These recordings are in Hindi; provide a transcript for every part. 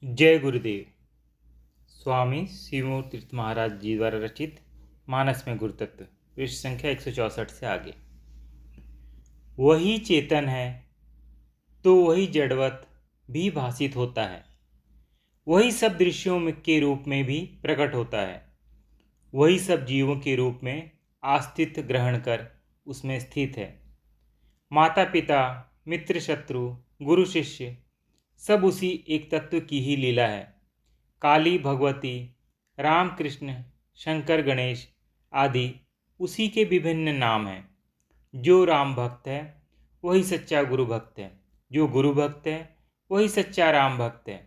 जय गुरुदेव। स्वामी शिवमूर्ति तीर्थ महाराज जी द्वारा रचित मानस में गुरु तत्व, पृष्ठ संख्या 164 से आगे। वही चेतन है तो वही जड़वत भी भासित होता है, वही सब दृश्यों के रूप में भी प्रकट होता है, वही सब जीवों के रूप में अस्तित्व ग्रहण कर उसमें स्थित है। माता पिता, मित्र शत्रु, गुरु शिष्य सब उसी एक तत्व की ही लीला है। काली भगवती, राम कृष्ण, शंकर गणेश आदि उसी के विभिन्न नाम हैं। जो राम भक्त है वही सच्चा गुरु भक्त है, जो गुरु भक्त है वही सच्चा राम भक्त है।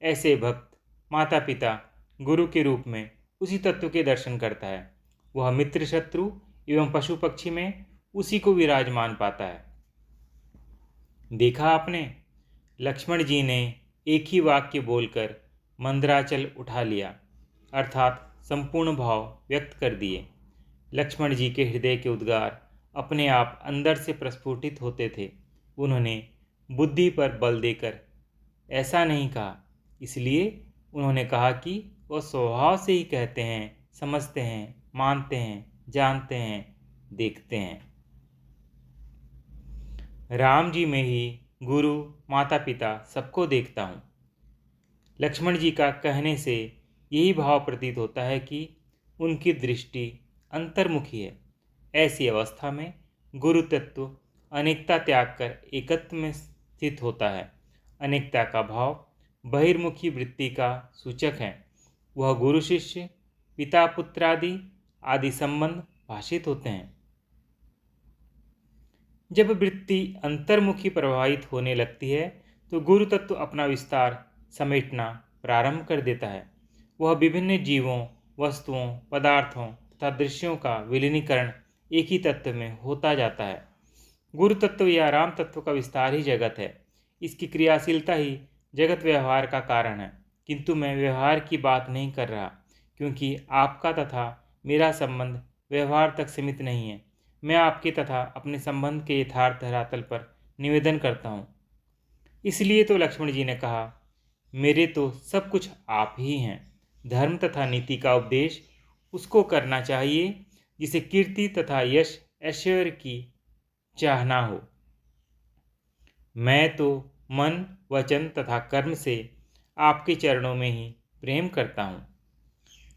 ऐसे भक्त माता पिता गुरु के रूप में उसी तत्व के दर्शन करता है। वह मित्र शत्रु एवं पशु पक्षी में उसी को विराजमान पाता है। देखा आपने, लक्ष्मण जी ने एक ही वाक्य बोलकर मंदराचल उठा लिया, अर्थात संपूर्ण भाव व्यक्त कर दिए। लक्ष्मण जी के हृदय के उद्गार अपने आप अंदर से प्रस्फुटित होते थे। उन्होंने बुद्धि पर बल देकर ऐसा नहीं कहा, इसलिए उन्होंने कहा कि वह स्वभाव से ही कहते हैं, समझते हैं, मानते हैं, जानते हैं, देखते हैं। राम जी में ही गुरु, माता पिता सबको देखता हूँ। लक्ष्मण जी का कहने से यही भाव प्रतीत होता है कि उनकी दृष्टि अंतर्मुखी है। ऐसी अवस्था में गुरु तत्व अनेकता त्याग कर एकत्व में स्थित होता है। अनेकता का भाव बहिर्मुखी वृत्ति का सूचक है। वह गुरु शिष्य, पिता पुत्रादि आदि संबंध भाषित होते हैं। जब वृत्ति अंतर्मुखी प्रवाहित होने लगती है तो गुरु तत्व अपना विस्तार समेटना प्रारंभ कर देता है। वह विभिन्न जीवों, वस्तुओं, पदार्थों तथा दृश्यों का विलीनीकरण एक ही तत्व में होता जाता है। गुरु तत्व या राम तत्व का विस्तार ही जगत है। इसकी क्रियाशीलता ही जगत व्यवहार का कारण है। किंतु मैं व्यवहार की बात नहीं कर रहा, क्योंकि आपका तथा मेरा संबंध व्यवहार तक सीमित नहीं है। मैं आपके तथा अपने संबंध के यथार्थ धरातल पर निवेदन करता हूँ। इसलिए तो लक्ष्मण जी ने कहा, मेरे तो सब कुछ आप ही हैं। धर्म तथा नीति का उपदेश उसको करना चाहिए जिसे कीर्ति तथा यश ऐश्वर्य की चाहना हो। मैं तो मन, वचन तथा कर्म से आपके चरणों में ही प्रेम करता हूँ।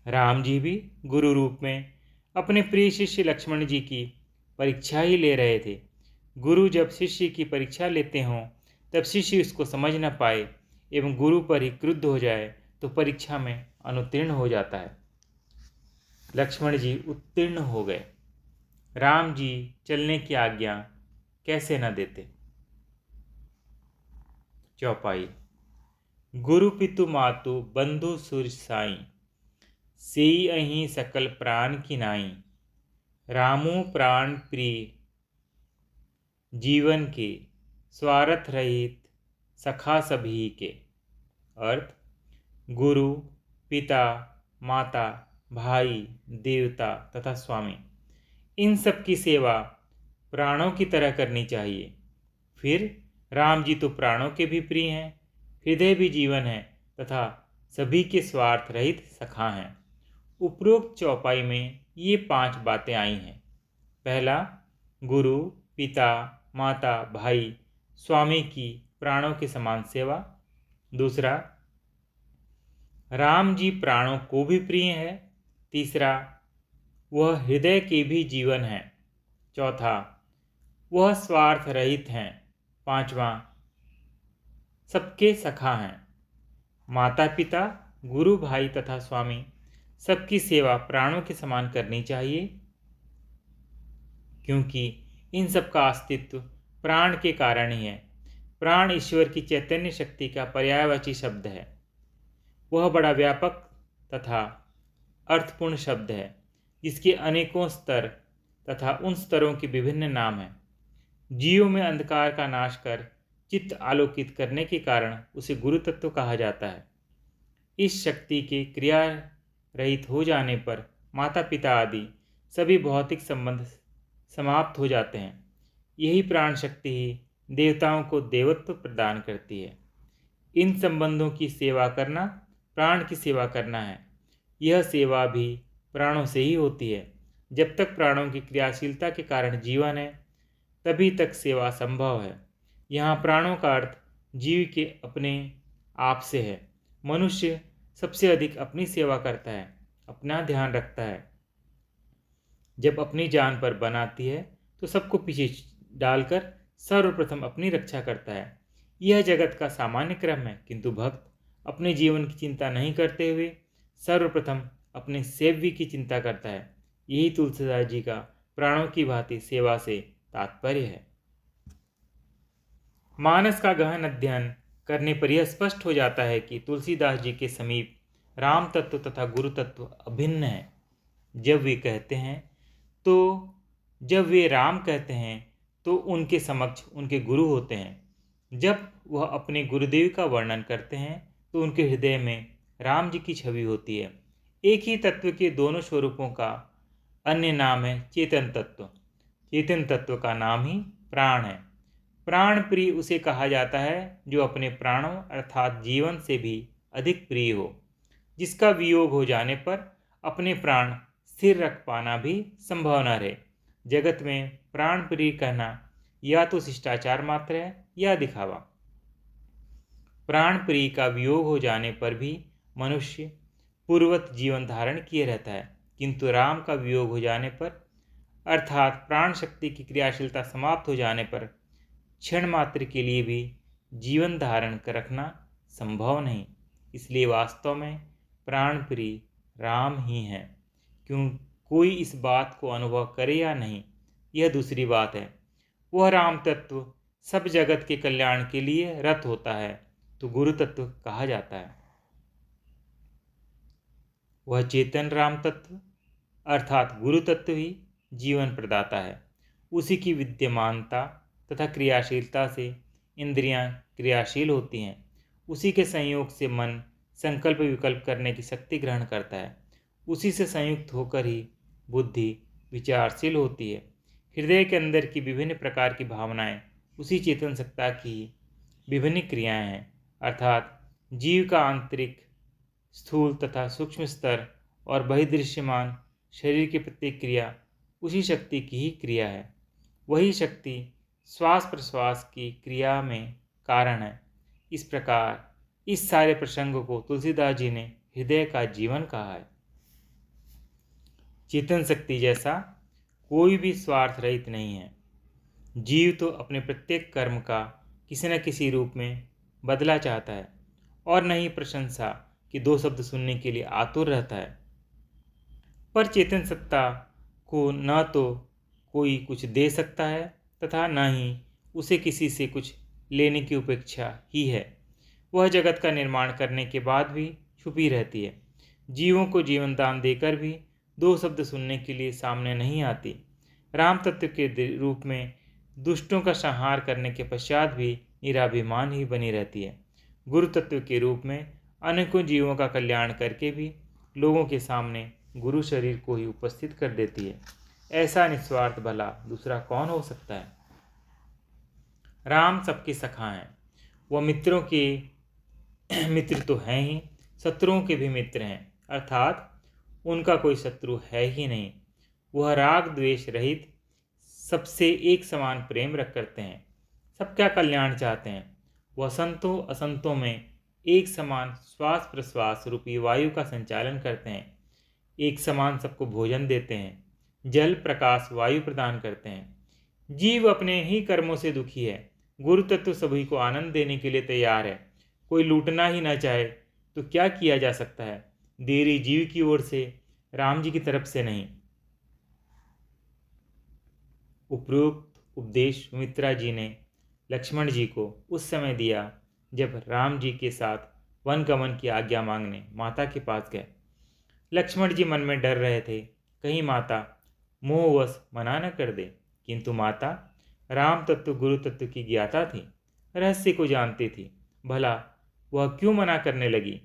राम जी भी गुरु रूप में अपने प्रिय शिष्य लक्ष्मण जी की परीक्षा ही ले रहे थे। गुरु जब शिष्य की परीक्षा लेते हों तब शिष्य उसको समझ न पाए एवं गुरु पर ही क्रुद्ध हो जाए तो परीक्षा में अनुत्तीर्ण हो जाता है। लक्ष्मण जी उत्तीर्ण हो गए। राम जी चलने की आज्ञा कैसे न देते। चौपाई। गुरु पितु मातु बंधु सुर साई, सेई अहीं सकल प्राण की नाई। रामो प्राण प्रिय जीवन के, स्वार्थ रहित सखा सभी के। अर्थ, गुरु, पिता, माता, भाई, देवता तथा स्वामी, इन सब की सेवा प्राणों की तरह करनी चाहिए। फिर राम जी तो प्राणों के भी प्रिय हैं, हृदय भी जीवन है तथा सभी के स्वार्थ रहित सखा हैं। उपरोक्त चौपाई में ये 5 बातें आई हैं। पहला, गुरु, पिता, माता, भाई, स्वामी की प्राणों के समान सेवा। दूसरा, राम जी प्राणों को भी प्रिय है। तीसरा, वह हृदय के भी जीवन हैं। चौथा, वह स्वार्थ रहित हैं। पांचवा, सबके सखा हैं। माता पिता, गुरु, भाई तथा स्वामी सबकी सेवा प्राणों के समान करनी चाहिए, क्योंकि इन सब का अस्तित्व प्राण के कारण ही है। प्राण ईश्वर की चैतन्य शक्ति का पर्यायवाची शब्द है। वह बड़ा व्यापक तथा अर्थपूर्ण शब्द है, जिसके अनेकों स्तर तथा उन स्तरों के विभिन्न नाम हैं। जीवों में अंधकार का नाश कर चित्त आलोकित करने के कारण उसे गुरु तत्व कहा जाता है। इस शक्ति के क्रिया रहित हो जाने पर माता पिता आदि सभी भौतिक संबंध समाप्त हो जाते हैं। यही प्राण शक्ति ही देवताओं को देवत्व प्रदान करती है। इन संबंधों की सेवा करना प्राण की सेवा करना है। यह सेवा भी प्राणों से ही होती है। जब तक प्राणों की क्रियाशीलता के कारण जीवन है, तभी तक सेवा संभव है। यहाँ प्राणों का अर्थ जीव के अपने आप से है। मनुष्य सबसे अधिक अपनी सेवा करता है, अपना ध्यान रखता है। जब अपनी जान पर बन आती है तो सबको पीछे डालकर सर्वप्रथम अपनी रक्षा करता है। यह जगत का सामान्य क्रम है, किंतु भक्त अपने जीवन की चिंता नहीं करते हुए सर्वप्रथम अपने सेव्य की चिंता करता है। यही तुलसीदास जी का प्राणों की भांति सेवा से तात्पर्य है। मानस का गहन अध्ययन करने पर यह स्पष्ट हो जाता है कि तुलसीदास जी के समीप राम तत्व तथा गुरु तत्व अभिन्न है। जब वे राम कहते हैं तो उनके समक्ष उनके गुरु होते हैं। जब वह अपने गुरुदेव का वर्णन करते हैं तो उनके हृदय में राम जी की छवि होती है। एक ही तत्व के दोनों स्वरूपों का अन्य नाम है चेतन तत्व। चेतन तत्व का नाम ही प्राण है। प्राण प्रिय उसे कहा जाता है जो अपने प्राणों अर्थात जीवन से भी अधिक प्रिय हो, जिसका वियोग हो जाने पर अपने प्राण स्थिर रख पाना भी संभव न रहे। जगत में प्राण प्रिय कहना या तो शिष्टाचार मात्र है या दिखावा। प्राण प्रिय का वियोग हो जाने पर भी मनुष्य पूर्ववत जीवन धारण किए रहता है, किंतु राम का वियोग हो जाने पर अर्थात प्राण शक्ति की क्रियाशीलता समाप्त हो जाने पर क्षण मात्र के लिए भी जीवन धारण कर रखना संभव नहीं। इसलिए वास्तव में प्राण प्रिय राम ही हैं। क्यों कोई इस बात को अनुभव करे या नहीं, यह दूसरी बात है। वह राम तत्व सब जगत के कल्याण के लिए रत होता है तो गुरु तत्व कहा जाता है। वह चेतन राम तत्व अर्थात गुरु तत्व ही जीवन प्रदाता है। उसी की विद्यमानता तथा क्रियाशीलता से इंद्रियां क्रियाशील होती हैं। उसी के संयोग से मन संकल्प विकल्प करने की शक्ति ग्रहण करता है। उसी से संयुक्त होकर ही बुद्धि विचारशील होती है। हृदय के अंदर की विभिन्न प्रकार की भावनाएं उसी चेतन सत्ता की विभिन्न क्रियाएं हैं, अर्थात जीव का आंतरिक स्थूल तथा सूक्ष्म स्तर और बहिर्दृश्यमान शरीर की प्रत्येक क्रिया उसी शक्ति की ही क्रिया है। वही शक्ति श्वास प्रश्वास की क्रिया में कारण है। इस प्रकार इस सारे प्रसंग को तुलसीदास जी ने हृदय का जीवन कहा है। चेतन शक्ति जैसा कोई भी स्वार्थ रहित नहीं है। जीव तो अपने प्रत्येक कर्म का किसी न किसी रूप में बदला चाहता है और न ही प्रशंसा के दो शब्द सुनने के लिए आतुर रहता है। पर चेतन सत्ता को न तो कोई कुछ दे सकता है तथा न ही उसे किसी से कुछ लेने की उपेक्षा ही है। वह जगत का निर्माण करने के बाद भी छुपी रहती है। जीवों को जीवन दान देकर भी दो शब्द सुनने के लिए सामने नहीं आती। राम तत्व के रूप में दुष्टों का संहार करने के पश्चात भी निराभिमान ही बनी रहती है। गुरु तत्व के रूप में अनेकों जीवों का कल्याण करके भी लोगों के सामने गुरु शरीर को ही उपस्थित कर देती है। ऐसा निस्वार्थ भला दूसरा कौन हो सकता है। राम सबके सखा हैं। वह मित्रों के मित्र तो हैं ही, शत्रुओं के भी मित्र हैं, अर्थात उनका कोई शत्रु है ही नहीं। वह राग द्वेष रहित सबसे एक समान प्रेम रख करते हैं, सबका कल्याण चाहते हैं। वह संतों असंतों में एक समान श्वास प्रश्वास रूपी वायु का संचालन करते हैं, एक समान सबको भोजन देते हैं, जल प्रकाश वायु प्रदान करते हैं। जीव अपने ही कर्मों से दुखी है। गुरु तत्व सभी को आनंद देने के लिए तैयार है। कोई लूटना ही न चाहे तो क्या किया जा सकता है। देरी जीव की ओर से, राम जी की तरफ से नहीं। उपरोक्त उपदेश सुमित्रा जी ने लक्ष्मण जी को उस समय दिया जब राम जी के साथ वन गमन की आज्ञा मांगने माता के पास गए। लक्ष्मण जी मन में डर रहे थे कहीं माता मोहवश मना न कर दे, किंतु माता राम तत्व गुरु तत्व की ज्ञाता थी, रहस्य को जानती थी। भला वह क्यों मना करने लगी।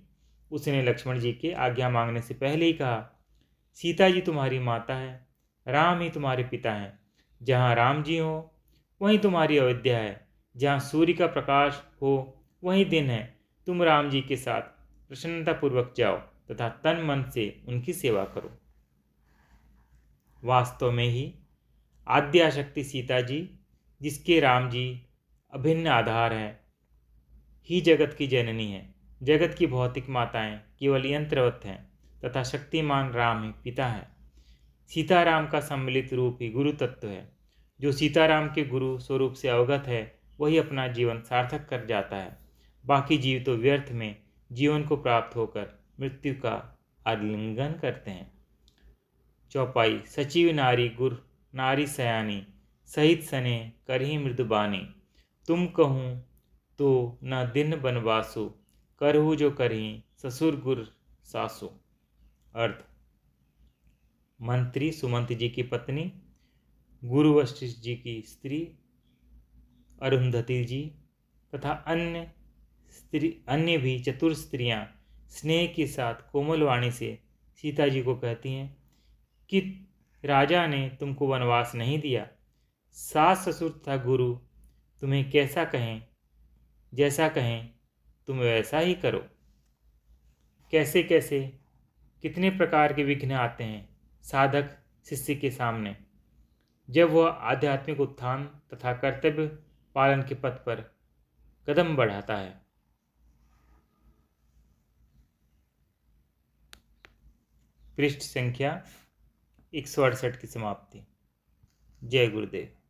उसने लक्ष्मण जी के आज्ञा मांगने से पहले ही कहा, सीता जी तुम्हारी माता है, राम ही तुम्हारे पिता हैं। जहाँ राम जी हो वहीं तुम्हारी अयोध्या है। जहाँ सूर्य का प्रकाश हो वहीं दिन है। तुम राम जी के साथ प्रसन्नतापूर्वक जाओ तथा तन मन से उनकी सेवा करो। वास्तव में ही आद्याशक्ति सीता जी, जिसके राम जी अभिन्न आधार है, ही जगत की जननी है। जगत की भौतिक माताएं केवल यंत्रवत हैं तथा शक्तिमान राम ही पिता है। सीताराम का सम्मिलित रूप ही गुरु तत्व है। जो सीताराम के गुरु स्वरूप से अवगत है वही अपना जीवन सार्थक कर जाता है। बाकी जीव तो व्यर्थ में जीवन को प्राप्त होकर मृत्यु का आलिंगन करते हैं। चौपाई। सचिव नारी गुर नारी सयानी, सहित सने करही मृदुबानी। तुम कहूँ तो न दिन बनवासु, करहु जो करही ससुर गुर सासु। अर्थ। मंत्री सुमंत जी की पत्नी, गुरु वशिष्ठ जी की स्त्री अरुंधति जी तथा अन्य भी चतुर स्त्रियां स्नेह के साथ कोमल वाणी से सीता जी को कहती हैं कि राजा ने तुमको वनवास नहीं दिया। सास ससुर तथा गुरु तुम्हें कैसा कहें, जैसा कहें तुम वैसा ही करो। कैसे कैसे कितने प्रकार के विघ्न आते हैं साधक शिष्य के सामने जब वह आध्यात्मिक उत्थान तथा कर्तव्य पालन के पथ पर कदम बढ़ाता है। पृष्ठ संख्या 168 की समाप्ति। जय गुरुदेव।